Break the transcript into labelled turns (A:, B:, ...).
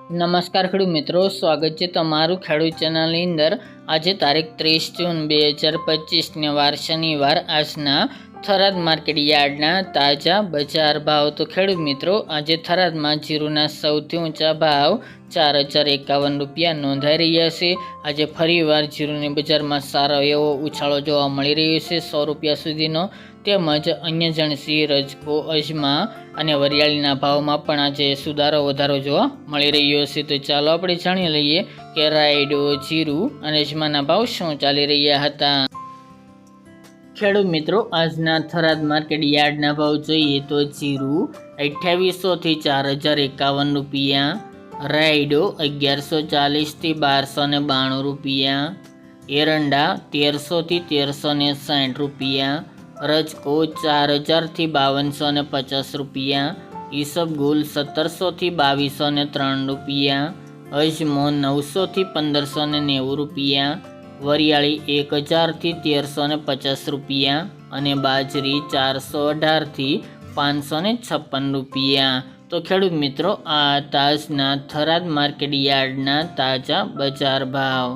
A: નમસ્કાર ખેડૂત મિત્રો, સ્વાગત છે તમારું ખેડૂત ચેનલની અંદર। આજે તારીખ 30 જૂન 2025 વાર શનિવાર આજના થરાદ માર્કેટ યાર્ડના તાજા બજાર ભાવ। તો ખેડૂત મિત્રો, આજે થરાદમાં જીરુના સૌથી ઊંચા ભાવ 4051 રૂપિયા નોંધાઈ રહ્યા છે। આજે ફરીવાર જીરુની બજારમાં સારો એવો ઉછાળો જોવા મળી રહ્યો છે 100 રૂપિયા સુધીનો। તેમજ અન્ય જણસી, રજકો, અજમા અને વરિયાળીના ભાવમાં પણ આજે સુધારો વધારો જોવા મળી રહ્યો છે। તો ચાલો આપણે જાણી લઈએ કે રાયડો, જીરું અને અજમાના ભાવ શું ચાલી રહ્યા હતા। ખેડૂત મિત્રો, આજના થરાદ માર્કેટ યાર્ડના ભાવ જોઈએ તો જીરું 2800 થી 4051 રૂપિયા, રાયડો 1140 થી 1292 રૂપિયા, એરંડા 1300 થી 1360 રૂપિયા, રજકો 4000 થી 5250 રૂપિયા, ઈસબગુલ 1700 થી 2203 રૂપિયા, અજમો 900 થી 1590 રૂપિયા, વરિયાળી 1000 થી 1350 રૂપિયા અને બાજરી 418 થી 556 રૂપિયા। તો ખેડૂત મિત્રો, આ તાજના થરાદ માર્કેટ યાર્ડના તાજા બજાર ભાવ।